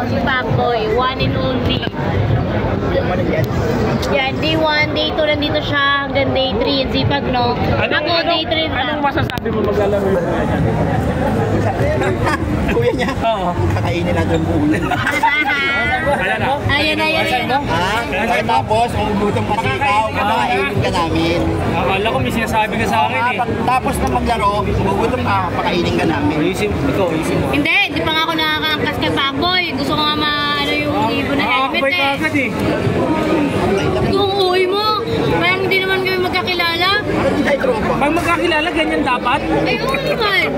si Pacboy, one and only. Yan, day 1, day 2, nandito siya hanggang day 3. Yung sipag, no? Ako, day 3 na. Anong masasabi mo maglalaro yung kuya niya? Kuya niya? Oo. Kakainin natin yung bulo. Ayan. Tapos, kung gutom pa si ikaw, kakainin ka namin. Akala ko may sinasabi ka sa akin eh. Tapos na maglaro, kung gutom ka, pakainin ka namin. Ayusin mo. Hindi, di pa nga ako nakakangkas kay Pacboy. Gusto ko nga ano yung ibon na helmet Nakakabay ka eh. agad eh. Kung uwi mo, parang hindi naman kami magkakilala. Ano di tayo tropa? Pag magkakilala, ganyan dapat? Ay, oo naman.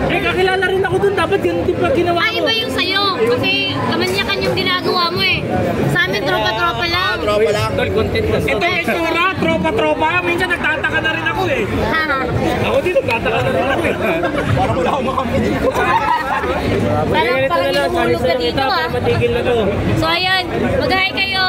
Eh, kakilala rin ako dun. Dapat ganun din pa ginawa ko. Ay, iba yung sa'yo. Kasi kamanyakan yung ginagawa mo eh. Sa amin, tropa-tropa lang. Tropa lang. Tol, content na. Ito, istura, tropa-tropa. Minsan nagtataka na rin ako eh. Ako din, nagtataka na rin ako eh. Parang wala akong makamit dito. Parang hinumulog ka dito ah. Matigil na to. So ayan, mag-hi kayo.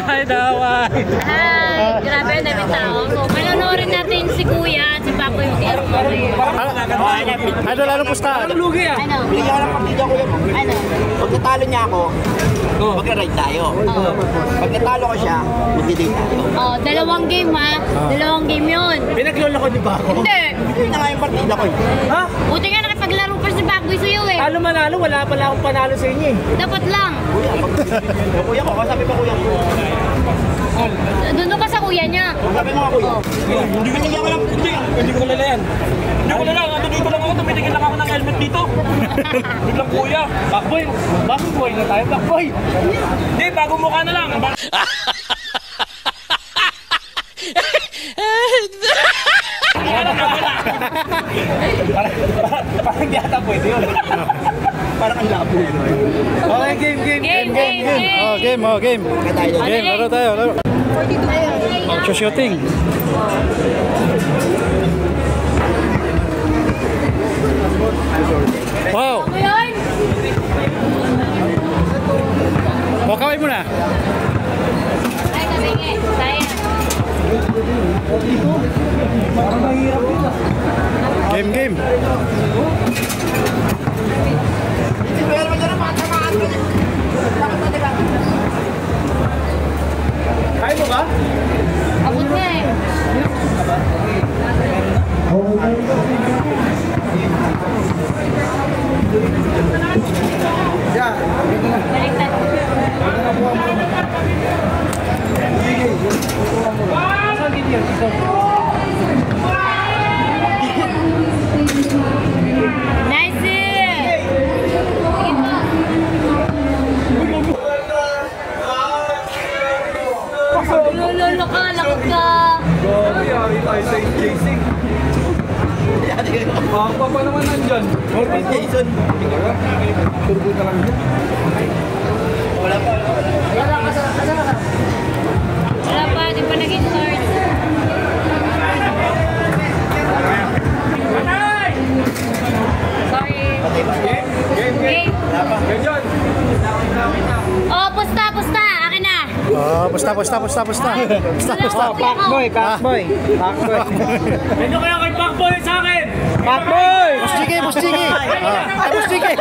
Ay, daway. Hi, grabe ang daming tao. So manonorin natin si Kuya at si Pacboy mag-iarap. Ano, lalo pusta? Ano lugi ah? Ano? Bigyan ko lang pamilya ko yun. Ano? Pag natalo niya ako, mag-ride tayo. Pag natalo ko siya, mag-date tayo. Oh, 2 game ha. 2 game yun. Pinaglola ko di ba ako? Hindi. Hindi na nga yung partida ko eh. Ha? Buti nga nakipaglaro pa si Pacboy sa'yo eh. Talo manalo, wala pala akong panalo sa inyo eh. Dapat lang. Kuya ko, kasabi pa kuya ko. Doon ka sa kuya niya. Kasabi mo nga kuya. Hindi ko nila lang. Hindi ko nila yan. Hindi ko nila. Dito lang ako. Tumitigil lang ako ng helmet dito. Biglang kuya. Pacboy. Pacboy na tayo. Pacboy. Hindi, bago mukha na lang. Parang di ata pwede yun. Parang ang labo yun. Okay, game. Game. Game. Game, Laro tayo. Shooting. Wow. Ano yun? Kaway mo na. Ay, kabingi. Sayang. Game. Kaya mo ba? Abot na eh. Baliktad. Nice eh! Lolo ka, lakot ka. Yari tayo sa chasing. Pa naman nandyan. Jason. Turbo na lang yun. Wala pa. Wala pa, di pa nag-start. Sorry. Game. Oh, pusta. Akin na. Oh, pusta. Pacboy. Ano kaya kay Pacboy sa akin? Pacboy! Boss Chiki.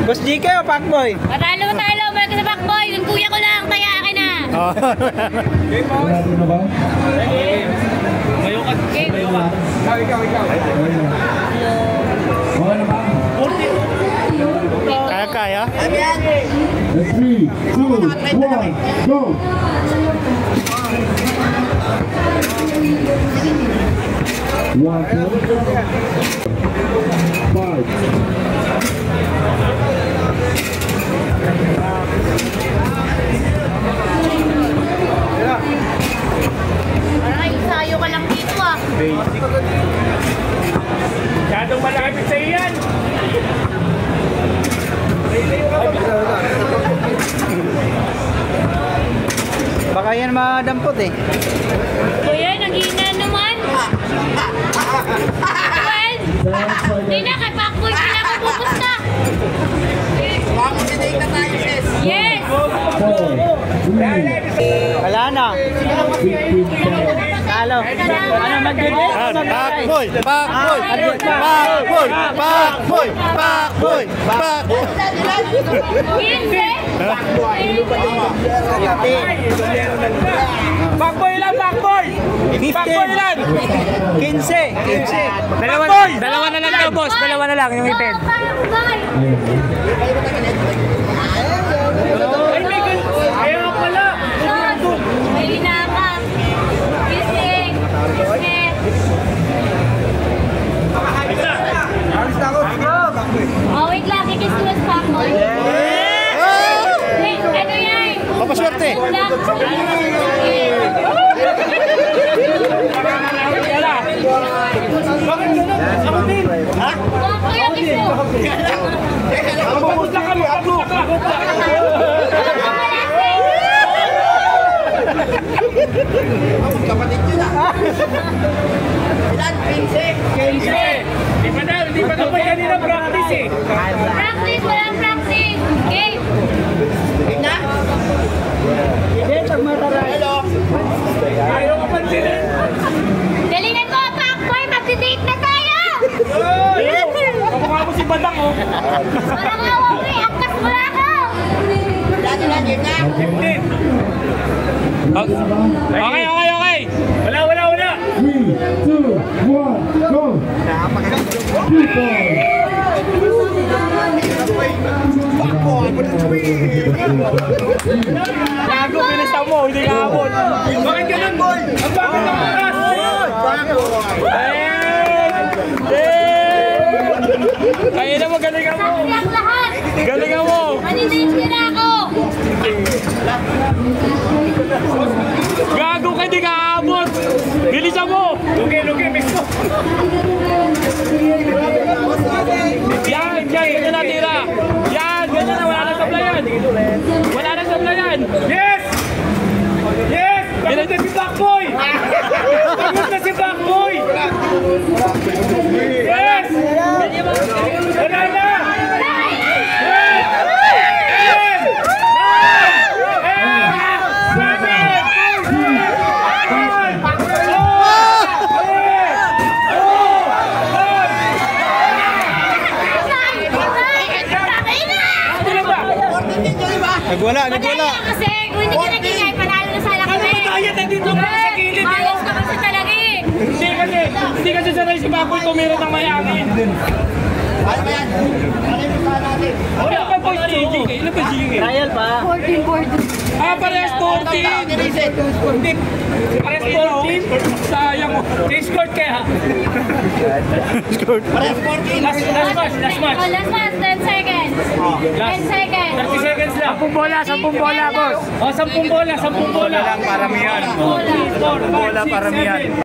Boss GK o Pacboy? Matalo. Mahal ka sa Pacboy. Yung kuya ko lang, kaya akin na. Game. Kaya? Ano yan? 3, 2, 1, go! 5. Parang isayo ka lang dito ah. Masyadong malapit sa iyan. Baka yan madampot eh. Kuya, nag-ina naman. Well, hindi na, kay Pacboy sila ako pupusta. Makakasinig na tayo, sis. Yes! Wala na. talo. Ano mag-debate? Pakboy! Pakboy! Pakboy! Pakboy! Pakboy! Pakboy! 15. Backboy ilan, backboy! Backboy ilan! 15. Dalawa na lang daw, boss. Dalawa na lang yung itin. Ayaw pala! May linaka. Gising. Gising. Oh, wait lang. Kikis-kiwas pa ako. Wait, ano yan? Papaswerte! Kulang. Bakit gano'n? Ako din! Ha? Kuya, kiss mo. Mababot lang kami! Mababot lang! Kapatid yun ah. Ilan? 15. Hindi pa daw may kanina practice eh! Practice, walang practice. Game. Game na? Hello. Ayaw ka pansinin! Galingan mo, Pakboy. Mag-date na tayo. Kamukha mo si Badang oh! Parang awang mo eh. Angkas mo lang ako. Ilan? Game na? 15! Okay! Wala! 3, 2, 1, go! Gago, pinista mo! Hindi ka abot! Bakit ganun, boy? Ang bakit ng oras! Kaya na mo, galingan mo! Lang lahat. Galingan mo! Manidate na ako. Gago ka, hindi ka aabot! Bilisan mo! Lugi, mix mo! Yan, ganyan natira! Yan, ganyan na, wala na sablayan! Wala na sablayan! Yes! Pagod na si Backboy! Pagod na si Backboy! Yes! Wala na! Nagwala! Kasi kung hindi ka nagingay, panalo na sana kami. Kaya nandito pa sa gilid! Ayos ka kasi talaga eh. Hindi kasi sanay si Backboy tumira ng mayangin. Ano ba yan? Ano yung gusto natin? Wala pa po yung jiging eh. Ilan pa jiging eh? Trial pa. Parehas 14! Hindi. Parehas 14? Sayang mo. Escort kaya. Parehas 14. Last match. Oh, last match, 10 seconds. 10 seconds. 30 seconds lang. 10 bola, boss. 10 bola. Paramihan. Bola. 4, 5, 6, 7.